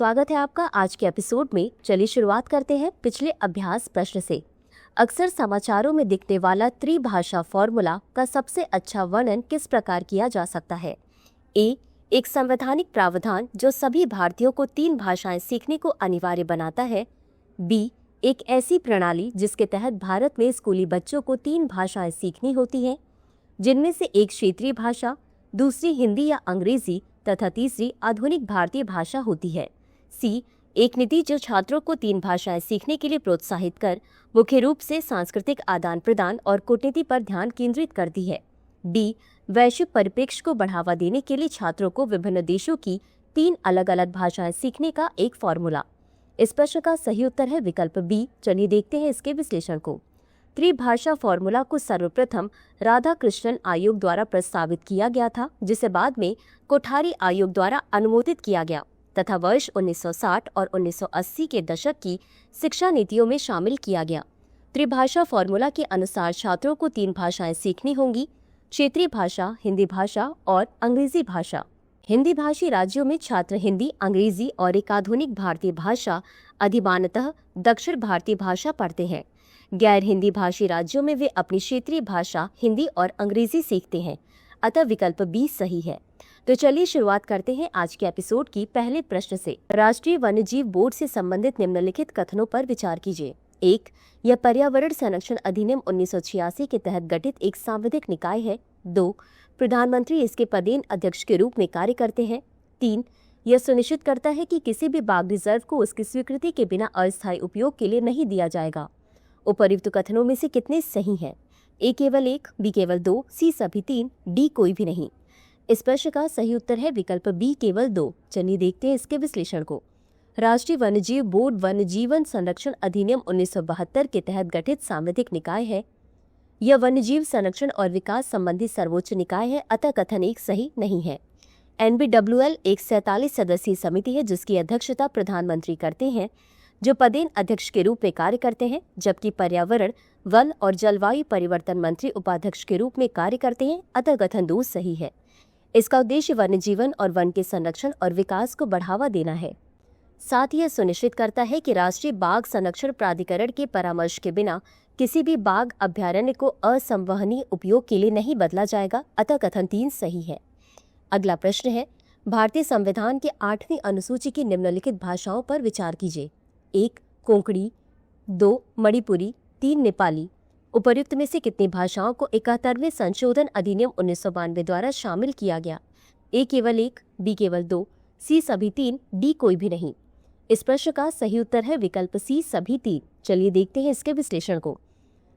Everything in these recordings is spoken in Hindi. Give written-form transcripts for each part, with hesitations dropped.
स्वागत है आपका आज के एपिसोड में। चलिए शुरुआत करते हैं पिछले अभ्यास प्रश्न से। अक्सर समाचारों में दिखने वाला त्रिभाषा फॉर्मूला का सबसे अच्छा वर्णन किस प्रकार किया जा सकता है? ए, एक संवैधानिक प्रावधान जो सभी भारतीयों को 3 भाषाएं सीखने को अनिवार्य बनाता है। बी, एक ऐसी प्रणाली जिसके तहत भारत में स्कूली बच्चों को 3 भाषाएं सीखनी होती हैं, जिनमें से एक क्षेत्रीय भाषा, दूसरी हिंदी या अंग्रेजी तथा तीसरी आधुनिक भारतीय भाषा होती है। सी, एक नीति जो छात्रों को 3 भाषाएं सीखने के लिए प्रोत्साहित कर मुख्य रूप से सांस्कृतिक आदान प्रदान और कूटनीति पर ध्यान केंद्रित करती है। डी, वैश्विक परिप्रेक्ष्य को बढ़ावा देने के लिए छात्रों को विभिन्न देशों की 3 अलग अलग भाषाएं सीखने का एक फॉर्मूला। इस प्रश्न का सही उत्तर है विकल्प बी। चलिए देखते हैं इसके विश्लेषण को। त्रिभाषा फॉर्मूला को सर्वप्रथम राधाकृष्णन आयोग द्वारा प्रस्तावित किया गया था, जिसे बाद में कोठारी आयोग द्वारा अनुमोदित किया गया तथा वर्ष 1960 और 1980 के दशक की शिक्षा नीतियों में शामिल किया गया। त्रिभाषा फॉर्मूला के अनुसार छात्रों को 3 भाषाएं सीखनी होंगी, क्षेत्रीय भाषा, हिंदी भाषा और अंग्रेजी भाषा। हिंदी भाषी राज्यों में छात्र हिंदी, अंग्रेजी और एक आधुनिक भारतीय भाषा अधिमानतः दक्षिण भारतीय भाषा पढ़ते हैं। गैर हिंदी भाषी राज्यों में वे अपनी क्षेत्रीय भाषा हिंदी और अंग्रेजी सीखते हैं, अतः विकल्प बी सही है। तो चलिए शुरुआत करते हैं आज के एपिसोड की पहले प्रश्न से। राष्ट्रीय वन्यजीव बोर्ड से संबंधित निम्नलिखित कथनों पर विचार कीजिए। 1, यह पर्यावरण संरक्षण अधिनियम 1986 के तहत गठित एक सांविधिक निकाय है। 2, प्रधानमंत्री इसके पदेन अध्यक्ष के रूप में कार्य करते हैं। 3, यह सुनिश्चित करता है कि किसी भी बाघ रिजर्व को उसकी स्वीकृति के बिना अस्थायी उपयोग के लिए नहीं दिया जाएगा। उपर्युक्त कथनों में से कितने सही हैं? ए केवल 1, बी केवल 2, सी सभी 3, डी कोई भी नहीं। इस प्रश्न का सही उत्तर है विकल्प बी केवल 2। चलिए देखते हैं इसके विश्लेषण को। राष्ट्रीय वन्यजीव बोर्ड वन्यजीवन संरक्षण अधिनियम 1972 के तहत गठित सांविधिक निकाय है। यह वन्यजीव संरक्षण और विकास संबंधी सर्वोच्च निकाय है, अतः कथन 1 सही नहीं है। NBWL एक 47 सदस्यीय समिति है जिसकी अध्यक्षता प्रधानमंत्री करते हैं, जो पदेन अध्यक्ष के रूप में कार्य करते हैं, जबकि पर्यावरण, वन और जलवायु परिवर्तन मंत्री उपाध्यक्ष के रूप में कार्य करते हैं, अतः कथन 2 सही है। इसका उद्देश्य वन्य जीवन और वन के संरक्षण और विकास को बढ़ावा देना है। साथ ही यह सुनिश्चित करता है कि राष्ट्रीय बाघ संरक्षण प्राधिकरण के परामर्श के बिना किसी भी बाघ अभ्यारण्य को असंवहनीय उपयोग के लिए नहीं बदला जाएगा, अतः कथन 3 सही है। अगला प्रश्न है, भारतीय संविधान के 8वीं अनुसूची की निम्नलिखित भाषाओं पर विचार कीजिए। 1, कोंकणी, 2, मणिपुरी, 3, नेपाली। उपर्युक्त में से कितनी भाषाओं को 71वें संशोधन अधिनियम 1992 द्वारा शामिल किया गया? ए केवल 1, बी केवल 2, सी सभी 3, डी कोई भी नहीं। इस प्रश्न का सही उत्तर है विकल्प सी सभी 3। चलिए देखते हैं इसके विश्लेषण को।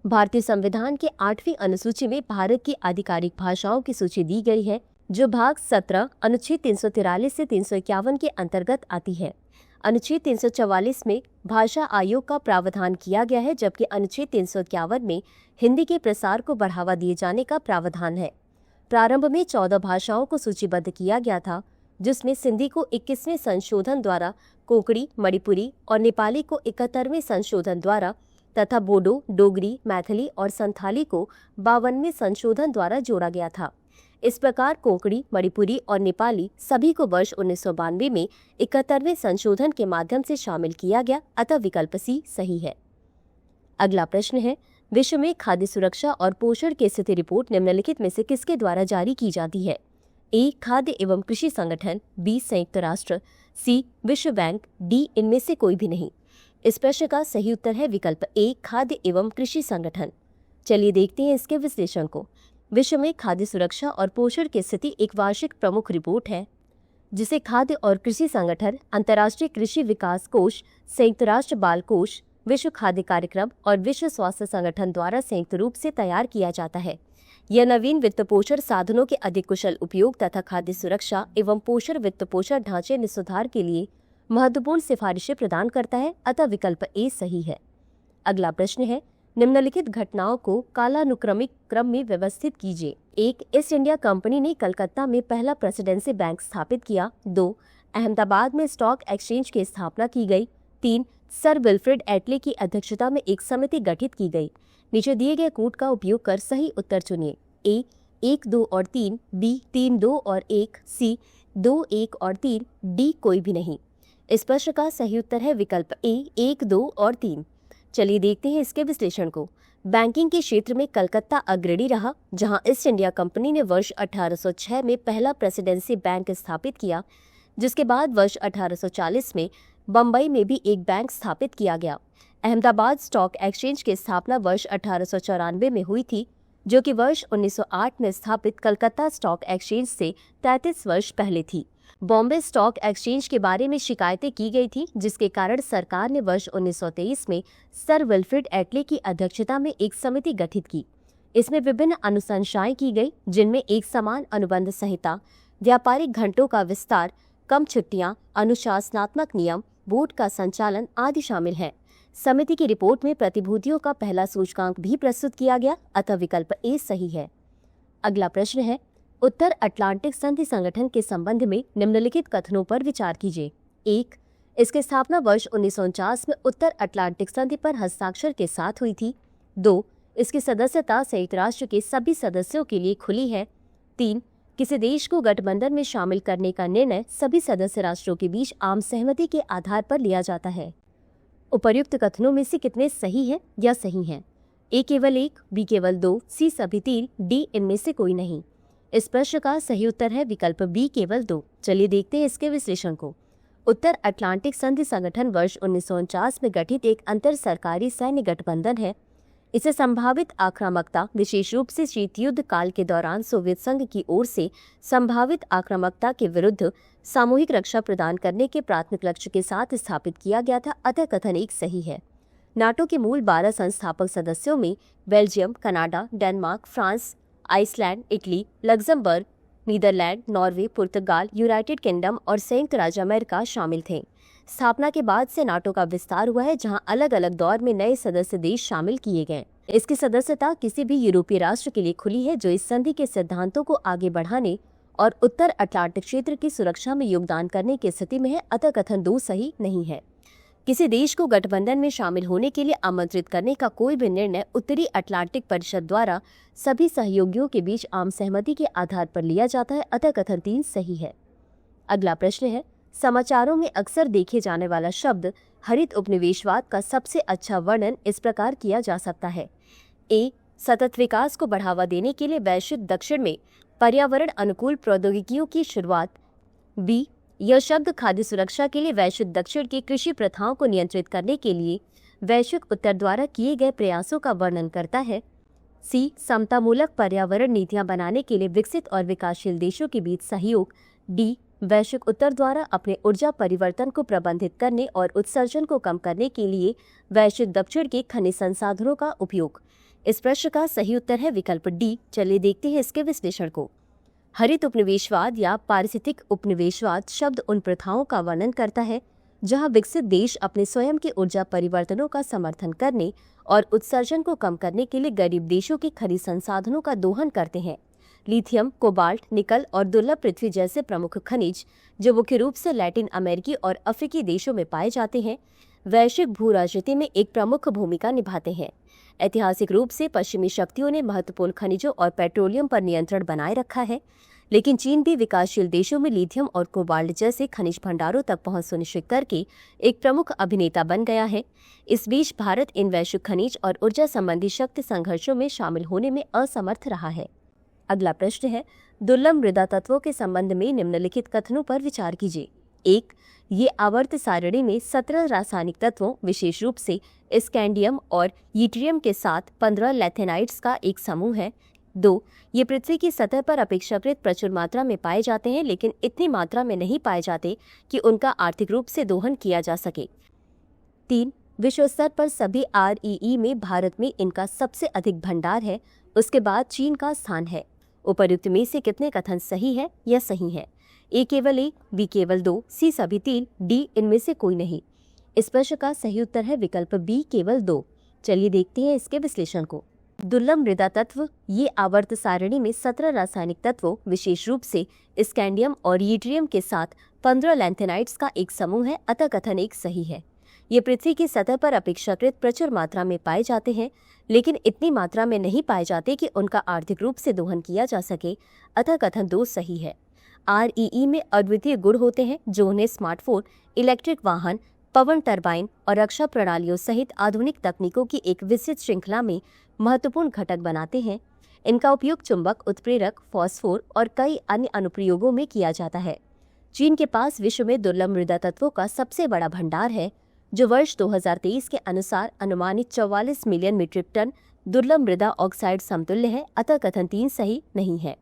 भारतीय संविधान के 8वीं अनुसूची में भारत की आधिकारिक भाषाओं की सूची दी गई है, जो भाग 17 अनुच्छेद 343 से 351 के अंतर्गत आती है। अनुच्छेद 344 में भाषा आयोग का प्रावधान किया गया है, जबकि अनुच्छेद 351 में हिंदी के प्रसार को बढ़ावा दिए जाने का प्रावधान है। प्रारंभ में 14 भाषाओं को सूचीबद्ध किया गया था, जिसमें सिंधी को 21वें संशोधन द्वारा, कोंकणी, मणिपुरी और नेपाली को 71वें संशोधन द्वारा तथा बोडो, डोगरी, मैथिली और संथाली को 52वें संशोधन द्वारा जोड़ा गया था। इस प्रकार कोंकणी, मणिपुरी और नेपाली सभी को वर्ष 1992 में 71वें संशोधन के माध्यम से शामिल किया गया, अतः विकल्प सी सही है। अगला प्रश्न है, विश्व में खाद्य सुरक्षा और पोषण की स्थिति रिपोर्ट निम्नलिखित में से किसके द्वारा जारी की जाती है? ए, खाद्य एवं कृषि संगठन, बी, संयुक्त राष्ट्र, सी, विश्व बैंक, डी, इनमें से कोई भी नहीं। इस प्रश्न का सही उत्तर है विकल्प ए, खाद्य एवं कृषि संगठन। चलिए देखते हैं इसके विश्लेषण को। विश्व में खाद्य सुरक्षा और पोषण की स्थिति एक वार्षिक प्रमुख रिपोर्ट है, जिसे खाद्य और कृषि संगठन, अंतर्राष्ट्रीय कृषि विकास कोष, संयुक्त राष्ट्र बाल कोष, विश्व खाद्य कार्यक्रम और विश्व स्वास्थ्य संगठन द्वारा संयुक्त रूप से तैयार किया जाता है। यह नवीन वित्त पोषण साधनों के अधिक कुशल उपयोग तथा खाद्य सुरक्षा एवं पोषण वित्त पोषण ढांचे में सुधार के लिए महत्वपूर्ण सिफारिशें प्रदान करता है, अतः विकल्प ए सही है। अगला प्रश्न है, निम्नलिखित घटनाओं को कालानुक्रमिक क्रम में व्यवस्थित कीजिए। 1, ईस्ट इंडिया कंपनी ने कलकत्ता में पहला प्रेसिडेंसी बैंक स्थापित किया। 2, अहमदाबाद में स्टॉक एक्सचेंज की स्थापना की गई। 3, सर विल्फ्रेड एटले की अध्यक्षता में एक समिति गठित की गई। नीचे दिए गए कूट का उपयोग कर सही उत्तर चुनिए। ए, 1, 2 और 3, बी, 3, 2 और 1, सी, 2, 1 और 3, डी कोई भी नहीं। इस प्रश्न का सही उत्तर है विकल्प ए 1, 2 और 3। चलिए देखते हैं इसके विश्लेषण को। बैंकिंग के क्षेत्र में कलकत्ता अग्रणी रहा, जहां ईस्ट इंडिया कंपनी ने वर्ष 1806 में पहला प्रेसिडेंसी बैंक स्थापित किया, जिसके बाद वर्ष 1840 में बम्बई में भी एक बैंक स्थापित किया गया। अहमदाबाद स्टॉक एक्सचेंज की स्थापना वर्ष 1894 में हुई थी, जो कि वर्ष 1908 में स्थापित कलकत्ता स्टॉक एक्सचेंज से 33 वर्ष पहले थी। बॉम्बे स्टॉक एक्सचेंज के बारे में शिकायतें की गई थी, जिसके कारण सरकार ने वर्ष 1923 में सर विल्फ्रेड एटले की अध्यक्षता में एक समिति गठित की। इसमें विभिन्न अनुशंसाएं की गई, जिनमें एक समान अनुबंध संहिता, व्यापारिक घंटों का विस्तार, कम छुट्टियां, अनुशासनात्मक नियम, बोर्ड का संचालन आदि शामिल है। समिति की रिपोर्ट में प्रतिभूतियों का पहला सूचकांक भी प्रस्तुत किया गया, अतः विकल्प ए सही है। अगला प्रश्न है, उत्तर अटलांटिक संधि संगठन के संबंध में निम्नलिखित कथनों पर विचार कीजिए। 1. इसकी स्थापना वर्ष 1949 में उत्तर अटलांटिक संधि पर हस्ताक्षर के साथ हुई थी। 2. इसकी सदस्यता संयुक्त राष्ट्र के सभी सदस्यों के लिए खुली है। 3. किसी देश को गठबंधन में शामिल करने का निर्णय सभी सदस्य राष्ट्रों के बीच आम सहमति के आधार पर लिया जाता है। उपर्युक्त कथनों में से कितने सही हैं या सही हैं? ए केवल 1, बी केवल 2, सी सभी 3, डी इनमें से कोई नहीं। इस प्रश्न का सही उत्तर है विकल्प बी केवल 2। चलिए देखते हैं इसके विश्लेषण को। उत्तर अटलांटिक संधि संगठन वर्ष 1949 में गठित एक अंतर सरकारी सैन्य गठबंधन है। इसे संभावित आक्रामकता, विशेष रूप से शीत युद्ध काल के दौरान सोवियत संघ की ओर से संभावित आक्रामकता के विरुद्ध सामूहिक रक्षा प्रदान करने के प्राथमिक लक्ष्य के साथ स्थापित किया गया था, अतः कथन एक सही है। नाटो के मूल 12 संस्थापक सदस्यों में Belgium, Canada, Denmark, France, Iceland, Italy, Luxembourg, Netherlands, Norway, पुर्तगाल, यूनाइटेड किंगडम और संयुक्त राज्य अमेरिका शामिल थे। स्थापना के बाद से नाटो का विस्तार हुआ है, जहां अलग अलग दौर में नए सदस्य देश शामिल किए गए। इसकी सदस्यता किसी भी यूरोपीय राष्ट्र के लिए खुली है जो इस संधि के सिद्धांतों को आगे बढ़ाने और उत्तर अटलांटिक क्षेत्र की सुरक्षा में योगदान करने की स्थिति में है, अतः कथन 2 सही नहीं है। किसी देश को गठबंधन में शामिल होने के लिए आमंत्रित करने का कोई भी निर्णय उत्तरी अटलांटिक परिषद द्वारा सभी सहयोगियों के बीच आम सहमति के आधार पर लिया जाता है, अतः कथन 3 सही है। अगला प्रश्न है, समाचारों में अक्सर देखे जाने वाला शब्द हरित उपनिवेशवाद का सबसे अच्छा वर्णन इस प्रकार किया जा सकता है। ए. सतत विकास को बढ़ावा देने के लिए वैश्विक दक्षिण में पर्यावरण अनुकूल प्रौद्योगिकियों की शुरुआत। बी. यह शब्द खाद्य सुरक्षा के लिए वैश्विक दक्षिण की कृषि प्रथाओं को नियंत्रित करने के लिए वैश्विक उत्तर द्वारा किए गए प्रयासों का वर्णन करता है। सी. समतामूलक पर्यावरण नीतियां बनाने के लिए विकसित और विकासशील देशों के बीच सहयोग। डी. वैश्विक उत्तर द्वारा अपने ऊर्जा परिवर्तन को प्रबंधित करने और उत्सर्जन को कम करने के लिए वैश्विक दक्षिण के खनिज संसाधनों का उपयोग। इस प्रश्न का सही उत्तर है विकल्प डी। चलिए देखते हैं इसके विश्लेषण को। हरित उपनिवेशवाद या पारिस्थितिक उपनिवेशवाद शब्द उन प्रथाओं का वर्णन करता है जहां विकसित देश अपने स्वयं के ऊर्जा परिवर्तनों का समर्थन करने और उत्सर्जन को कम करने के लिए गरीब देशों के खनिज संसाधनों का दोहन करते हैं। लिथियम, कोबाल्ट, निकल और दुर्लभ पृथ्वी जैसे प्रमुख खनिज, जो मुख्य रूप से लैटिन अमेरिकी और अफ्रीकी देशों में पाए जाते हैं, वैश्विक भू राजनीति में एक प्रमुख भूमिका निभाते हैं। ऐतिहासिक रूप से पश्चिमी शक्तियों ने महत्वपूर्ण खनिजों और पेट्रोलियम पर नियंत्रण बनाए रखा है, लेकिन चीन भी विकासशील देशों में लिथियम और कोबाल्ट जैसे खनिज भंडारों तक पहुंच सुनिश्चित करके एक प्रमुख अभिनेता बन गया है। इस बीच भारत इन वैश्विक खनिज और ऊर्जा संबंधी शक्ति संघर्षों में शामिल होने में असमर्थ रहा है। अगला प्रश्न है, दुर्लभ मृदा तत्वों के संबंध में निम्नलिखित कथनों पर विचार कीजिए। 1. ये आवर्त सारणी में 17 रासायनिक तत्वों, विशेष रूप से स्कैंडियम और यट्रियम के साथ 15 लैथेनाइड्स का एक समूह है। 2. ये पृथ्वी की सतह पर अपेक्षाकृत प्रचुर मात्रा में पाए जाते हैं, लेकिन इतनी मात्रा में नहीं पाए जाते कि उनका आर्थिक रूप से दोहन किया जा सके। 3. विश्व स्तर पर सभी REE में भारत में इनका सबसे अधिक भंडार है, उसके बाद चीन का स्थान है। उपर्युक्त में से कितने कथन सही है या सही है? ए केवल 1, बी केवल 2, सी सभी 3, डी इनमें से कोई नहीं। इस प्रश्न का सही उत्तर है विकल्प बी केवल 2। चलिए देखते हैं इसके विश्लेषण को। दुर्लभ मृदा तत्व ये आवर्त सारणी में 17 रासायनिक तत्वों, विशेष रूप से स्कैंडियम और यट्रियम के साथ 15 लैंथेनाइड्स का एक समूह है, अतः कथन एक सही है। ये पृथ्वी की सतह पर अपेक्षाकृत प्रचुर मात्रा में पाए जाते हैं, लेकिन इतनी मात्रा में नहीं पाए जाते कि उनका आर्थिक रूप से दोहन किया जा सके, अतः कथन 2 सही है। REE में अद्वितीय गुण होते हैं जो उन्हें स्मार्टफोन, इलेक्ट्रिक वाहन, पवन टरबाइन और रक्षा प्रणालियों सहित आधुनिक तकनीकों की एक विस्तृत श्रृंखला में महत्वपूर्ण घटक बनाते हैं। इनका उपयोग चुंबक, उत्प्रेरक, फॉस्फोर और कई अन्य अनुप्रयोगों में किया जाता है। चीन के पास विश्व में दुर्लभ मृदा तत्वों का सबसे बड़ा भंडार है, जो वर्ष 2023 के अनुसार अनुमानित 44 मिलियन मीट्रिक टन दुर्लभ मृदा ऑक्साइड समतुल्य है। अतः कथन 3 सही नहीं है।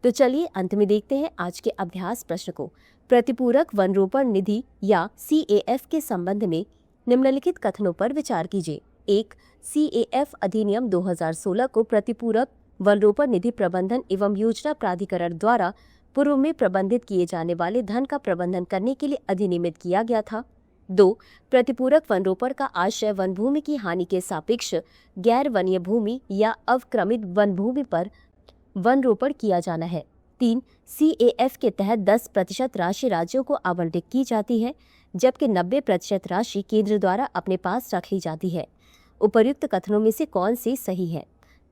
तो चलिए अंत में देखते हैं आज के अभ्यास प्रश्न को। प्रतिपूरक वन रोपण निधि या CAF के संबंध में निम्नलिखित कथनों पर विचार कीजिए। 1. CAF अधिनियम 2016 को प्रतिपूरक वन रोपण निधि प्रबंधन एवं योजना प्राधिकरण द्वारा पूर्व में प्रबंधित किए जाने वाले धन का प्रबंधन करने के लिए अधिनियमित किया गया था। 2. प्रतिपूरक वन रोपण का आशय वन भूमि की हानि के सापेक्ष गैर वनीय भूमि या अवक्रमित वन भूमि पर वन रोपण किया जाना है। 3. CAF के तहत 10% राशि राज्यों को आवंटित की जाती है, जबकि 90% राशि केंद्र द्वारा अपने पास रखी जाती है। उपर्युक्त कथनों में से कौन सी सही है?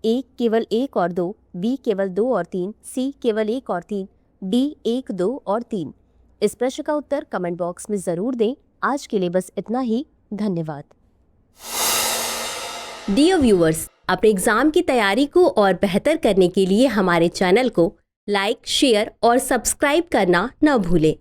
A. केवल 1 और 2, B. केवल 2 और 3, C. केवल 1 और 3, D. 1, 2 और 3। इस प्रश्न का उत्तर कमेंट बॉक्स में जरूर दें। आज के लिए बस इतना ही। धन्यवाद। डियर व्यूअर्स, अपने एग्जाम की तैयारी को और बेहतर करने के लिए हमारे चैनल को लाइक, शेयर और सब्सक्राइब करना न भूलें।